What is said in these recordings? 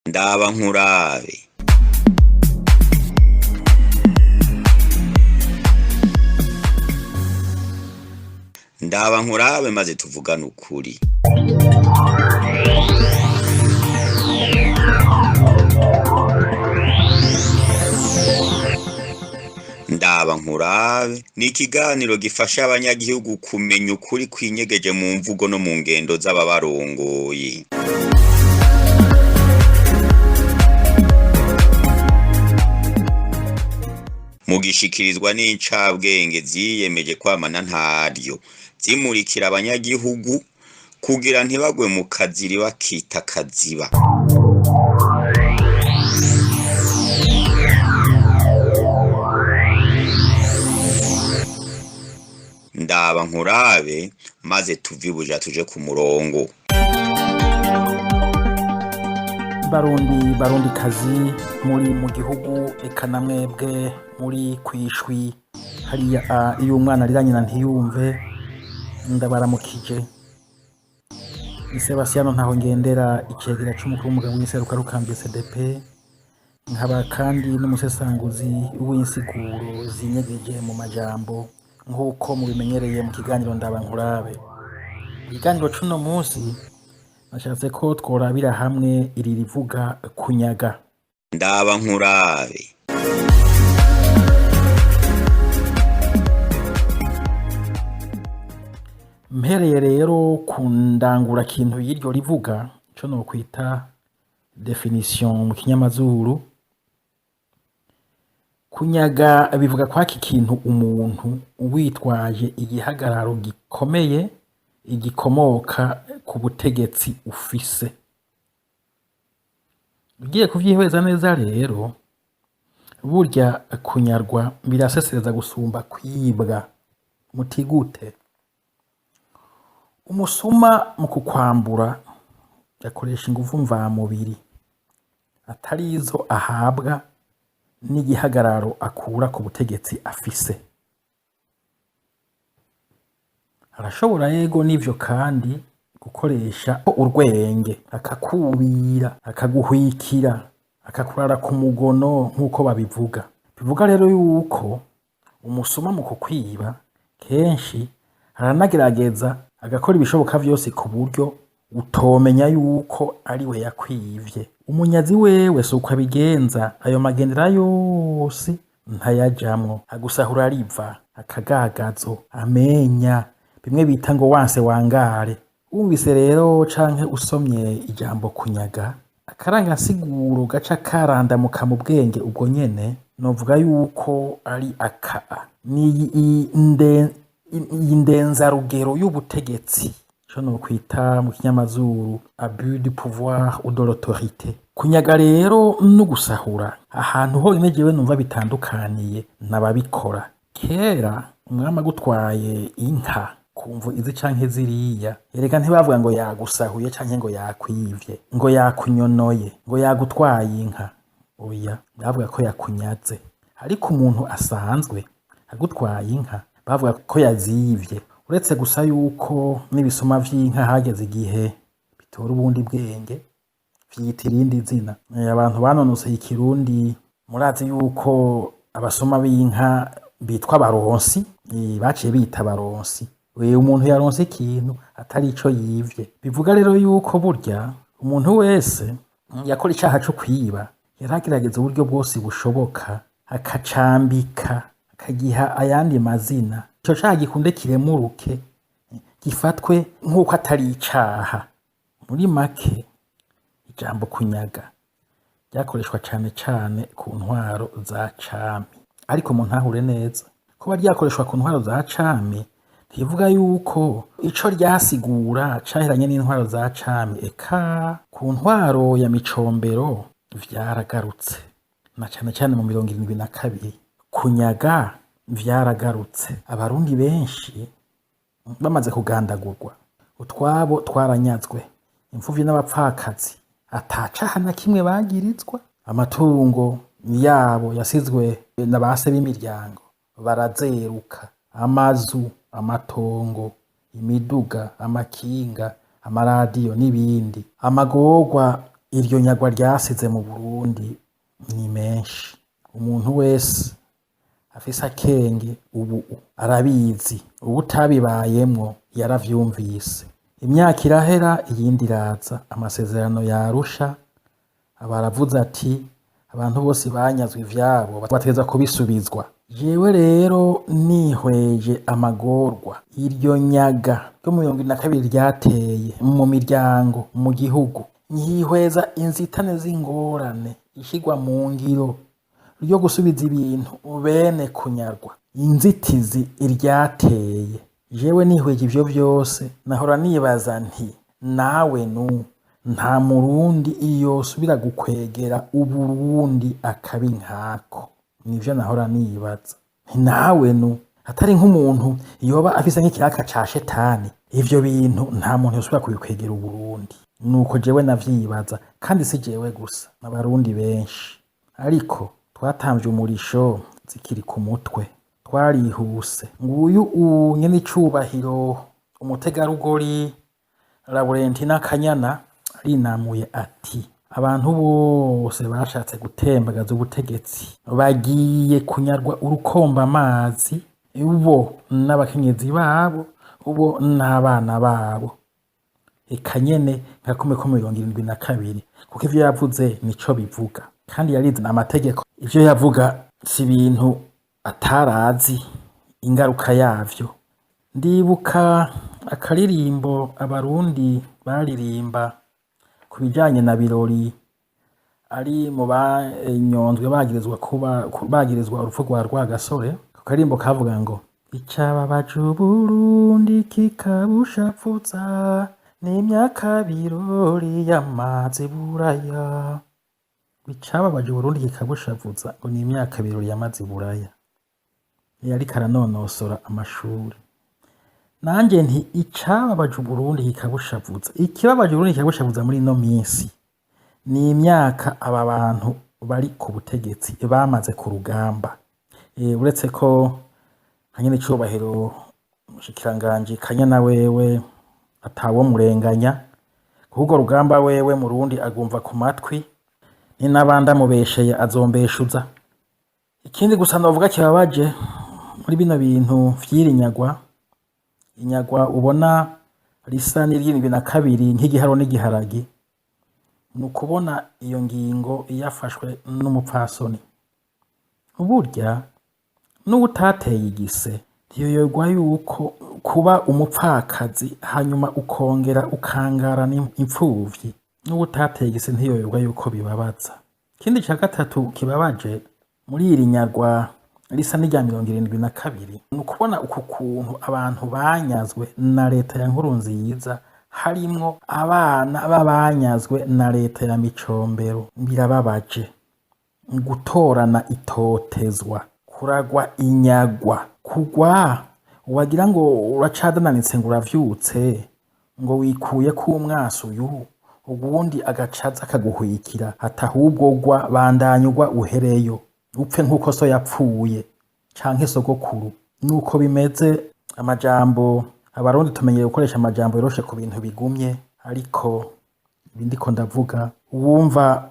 ndaba nkurabe. Ndaba nkurabe maze tuvugane ukuri. Ndaba nkurabe ni ikiganiro gifasha abanyagihugu kumenya ukuri kwinyegeje mu mvugo no mu ngendo z'ababarongoye. Mugishikirizwa n'incabwenge ziyemeje kwamana ntaryo, zimurikira abanyagihugu kugira ntibagwe mu kaziri bakita kaziba. Ndaba nkurabe maze tuvibuja tuje ku murongo. Barundi kazi muri mu gihugu eka namwebwe muri kwishwi hariya iyo umwana ariranye na ntiyumve ndabaramukije. Sebastiano ntaho ngendera icegera c'umukuru w'umugabo w'inseruka rukambye CDP, nkaba kandi n'umusesanguzi w'insiguro zinyegeje mu majambo nk'uko mubimenyereye mu kiganiro ndaba nkurabe. Ikiganiro c'uno munsi nashatse ko tworabira hamwe iri rivuga kunyaga. Ndaba nkurabe. Mpereye rero ku ndangura kintu y'iryo rivuga co no kwita definition mu kinyamazuru. Kunyaga bivuga kwaki kintu umuntu witwaje igihagararo gikomeye igikomoka ku butegetsi ufise. Ugiye kuvyihweza neza rero, burya kunyarwa birasesereza gusumba kwibwa. Mutigute umusuma mu kukwambura yakoresha ingufu mvamubiri atari izo ahabwa n'igihagararo akura ku butegetsi afise. Arashobora yego n'ivyo kandi gukoresha urwenge, akakubira, akaguhwikira, akakurara ku mugono nk'uko babivuga. Bivuga rero yuko umusuma mu kukwiba kenshi aranagerageza agakora ibishoboka vyose ku buryo utomenya yuko ari we yakwivye. Umunyazi wewe suko abigenza, ayo magendera yose ntayajamwo, agusahura riva, akagagazo, amenya, bimwe bita ngo wanse wangare. Wumvise rero canke usomye ijambo kunyaga, akarangasiguro gaca karandamuka mu bwenge ubwo nyene, novuga yuko ari ni indenzarugero y'ubutegetsi, co no kwita mu kinyamazuru abus du pouvoir ou de l'autorité. Kunyaga rero no gusahura ahantu honyine jewe numva bitandukaniye n'ababikora. Kera umwami agutwaye inka kumva izi canke ziriya, erega ntibavuga ngo yagusahuye canke ngo yakwivye, ngo yakunyonoye, ngo yagutwaye inka. Oya, bavuga ko yakunyaze. Ariko umuntu asanzwe agutwaye inka bavuga ko yazivye. Uretse gusa yuko n'ibisoma vy'inka hageze igihe bitora ubundi bwenge vyita irindi zina. Abantu banonose ikirundi murazi yuko abasoma b'inka bitwa baronsi, baciye bita baronsi. Umuntu yaronse ikintu atari ico yivye. Bivuga rero yuko burya umuntu wese yakora icaha co kwiba yaragerageza uburyo bwose bushoboka akacambika, akagiha ayandi mazina. Ico caha gikunde kiremuruke, gifatwe nk'uko atari icaha. Muri make ijambo kunyaga ryakoreshwa cane cane ku ntwaro za cami. Ariko mu ntahure neza, kuba ryakoreshwa ku ntwaro za cami ntivuga yuko ico ryasigura cahiranye n'intwaro za cami. Eka ku ntwaro ya Micombero vyaragarutse, na cane cane mu 72. Kunyaga vyaragarutse. Abarundi benshi bamaze kugandagurwa, utwabo twaranyazwe, imfuvyi n'abapfakazi atacaha na kimwe bagirizwa. Amatungo yabo yasizwe na base b'imiryango barazeruka. Amazu, amatongo, imiduga, amakinga, amaradiyo n'ibindi. Amagorwa iryo nyagwa ryasize mu Burundi ni menshi. Umuntu wese afise akenge ubu arabizi, ubu utabibayemwo yaravyumvise. Imyaka irahera iyindi iraza, amasezerano yarusha abaravuze ati abantu bose banyazwe ivyabo bategerezwa kubisubizwa. Jewe rero nihweje amagorwa iryo nyaga ryo mu 2022 ryateye mu miryango mu gihugu, nkihweza inzitane z'ingorane ishigwa mu ngiro ryo gusubiza ibintu bene kunyarwa, inzitizi iryateye. Jewe nihweje ivyo vyose nahora nibaza nti nawe nta murundi iyo subira gukwegera Uburundi akabi nkako. Nivyo nahora nibaza nti nawe atari nk'umuntu yoba afise nk'ikiraka ca shetani, ivyo bintu nta muntu yosubira kubikwegera Uburundi. Nuko jewe navyibaza, kandi si jewe gusa, n'abarundi benshi. Ariko twatamvye umurisho zikiri ku mutwe, twarihuse. Nguyu nyene icubahiro umutegarugori Laurentina Kanyana arinamuye ati abantu bose bashatse gutembagaza ubutegetsi bagiye kunyarwa urukomba amazi, ubo n'abakenyezi babo, ubo n'abana babo. Eka nyene nka 72 kuko ivyo yavuze nico bivuga, kandi yarize amategeko. Ivyo yavuga si ibintu atarazi ingaruka yavyo. Ndibuka akaririmbo abarundi baririmba ku bijanye na Birori ari mu banyonzwe bagirizwa urupfu rwa Rwagasore. Ako karirimbo kavuga ngo icababaje Uburundi kikabushapfuza n'imyaka Birori yamaze buraya. Icababaje Uburundi kikabushavuza ngo ni imyaka Birori yamaze buraya. Yariko aranonosora amashuri. Nanje nti icababaje Uburundi kikabushavuza, ikibabaje Uburundi kikabushavuza muri ino minsi ni imyaka aba bantu bari ku butegetsi bamaze ku rugamba. Uretse ko hanyene icubahiro umushikiranganji Kanyana wewe atawo murenganya, kuko rugamba wewe Murundi agumva ku matwi, ni nabanda mubesheye azombeshuza. Ikindi gusa novuga kibabaje muri bino bintu vy'irinyagwa, inyagwa ubona risa n'2022 nk'igiharo n'igiharagi, nukubona iyo ngingo yafashwe n'umupfasoni. Uburya n'ubutateye igise ntiyoyogwa yuko kuba umupfakazi hanyuma ukongera ukangara impfuvyi, n'ubutateye igise ntiyoyogwa yuko bibabaza. Ikindi ca gatatu kibabaje muri iri nyagwa risa n'irya 72 nukubona uku kuntu abantu banyazwe na leta ya Nkurunziza, harimwo abana b'abanyazwe na leta ya Micombero. Birababaje gutorana itotezwa, kuragwa inyagwa, kugwa wagira ngo uracadananitse ngo uravyutse ngo wikuye ku umwaso uyu ubundi agacaza akaguhwikira, atahubwo gwa bandanyugwa uhereyo upfe nkuko so yapfuye canke sogokuru. Nuko bimeze. Amajambo abarundi tumenyeye gukoresha amajambo yoroshe ku bintu bigumye, ariko ibindiko ndavuga uwumva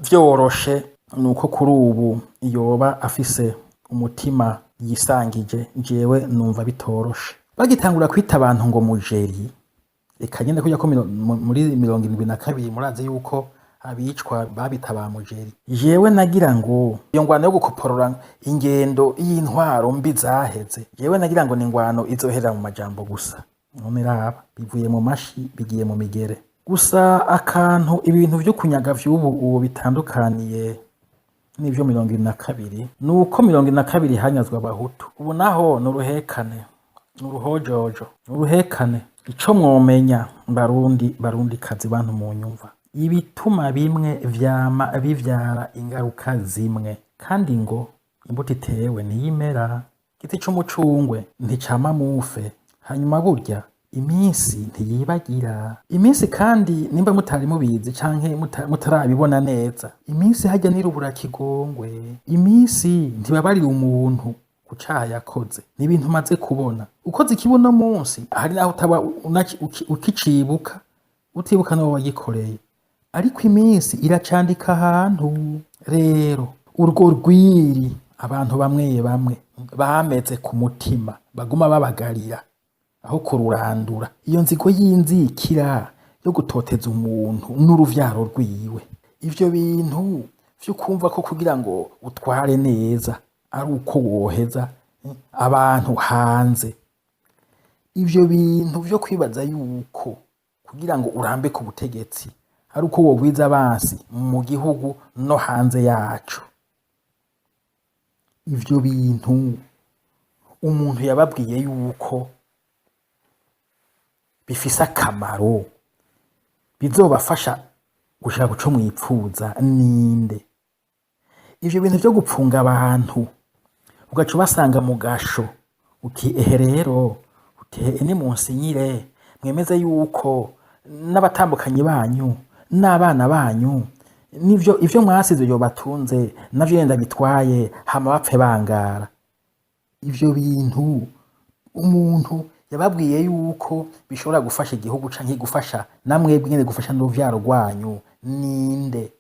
vyoroshe nuko kuri ubu yoba afise umutima yisangije. Jewe numva bitoroshe. Bagitangura kwita abantu ngo mujeri, eka nyene kujya ko muri 72 murazi yuko abicwa babita ba mujeri. Jewe nagira ngo iyo ngwano yo gukoporora ingendo y'intwaro mbi zaheze, jewe nagira ngo ni ingwano izohera mu majambo gusa. None raba bivuye mu mashi bigiye mu migere gusa. Akantu ibintu vyo kunyaga vy'ubu bitandukaniye n'ivyo 72 nuko 72 hanyazwa abahutu, ubu naho nuruhekane, nuruhojojo, nuruhekane. Ico mwomenya barundi kazi bantu mu nyumva, ibituma bimwe vyama bivyara ingaruka zimwe, kandi ngo imbuto itewe niyimera. Giti c'umucungwe nticama mufe. Hanyuma burya iminsi ntiyibagira. Iminsi kandi nimba mutari mubizi canke mutarabibona neza, iminsi hajya nirubura kigongwe. Iminsi ntibabarira umuntu kucaha yakoze, ni ibintu maze kubona. Ukoze ikibuno munsi hari naho utaba ukicibuka, utibuka n'uwo wagikoreye. ariko iminsi iracandika ahantu. Rero urwo rwiri abantu bamwe bamwe bameze ku mutima baguma babagarira aho kururandura, iyo nzigo y'inzikira yo gutoteza umuntu n'uruvyaro rwiwe, ivyo bintu vyo kumva ko kugira ngo utware neza ari uko woheza abantu hanze, ivyo bintu vyo kwibaza yuko kugira ngo urambe ku butegetsi ari uko wogwiza abansi mu gihugu no hanze yacu, ivyo bintu umuntu yababwiye yuko bifise akamaro bizobafasha gushaka guco mwipfuza ninde? Ivyo bintu vyo gupfunga abantu ugaca ubasanga mu gasho uti ehe rero uti ni munsinyire mwemeze yuko n'abatambukanyi banyu n'abana banyu nivyo ivyo mwasize yo batunze navyo yenda bitwaye hama bapfe bangara. Ivyo bintu umuntu yababwiye yuko bishobora gufasha igihugu canke gufasha namwebwe nyene gufasha n'uruvyaro rwanyu ninde?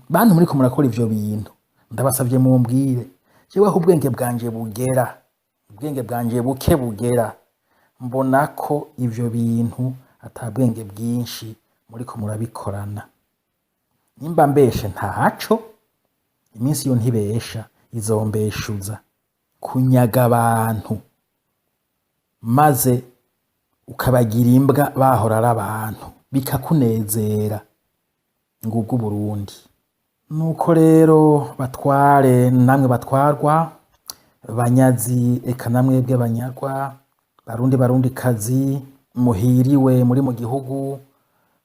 Bantu muriko murakora ivyo bintu ndabasavye mumbwire, jewe aho ubwenge bwanje bugera, ubwenge bwanje buke bugera, mbona ko ivyo bintu ata bwenge bwinshi muriko murabikorana. Nimba mbeshe ntaco, iminsi yo ntibesha izombeshuza. Kunyaga abantu maze ukabagira imbwa bahora ari abantu bikakunezera, ngubwo Burundi. Nuko rero batware namwe batwarwa, banyazi eka namwebwe banyarwa, barundi kazi muhiriwe muri mu gihugu,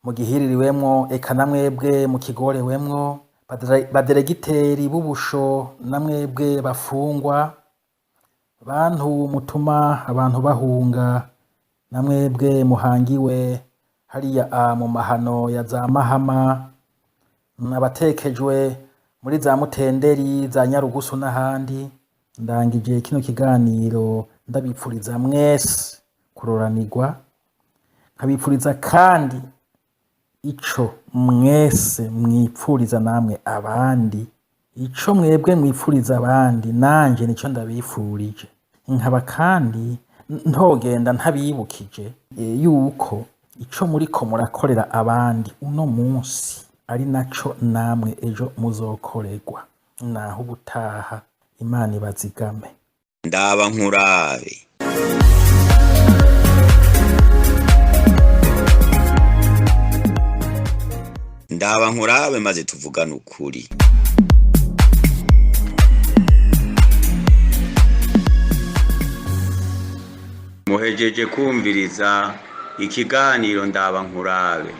mugihiririwemwo eka namwebwe mukigorewemwo, baderegiteri b'ubusho namwebwe bafungwa, bantu mutuma abantu bahunga namwebwe muhangiwe hariya mu mahano ya za Mahama, abatekejwe muri za Mutenderi za Nyarugusu n'ahandi. Ndangije kino kiganiro ndabipfuriza mwese kuroranirwa, nkabipfuriza kandi ico mwese mwipfuriza namwe abandi, ico mwebwe mwipfuriza abandi nanje nico ndabifurije. Nkaba kandi ntogenda ntabibukije yuko ico muriko murakorera abandi uno munsi ari naco namwe ejo muzokorerwa. Naho ubutaha, Imana ibazigame. Ndaba nkurabe. Ndaba nkurabe maze tuvugana ukuri. Muhejeje kumviriza ikiganiro Ndaba nkurabe.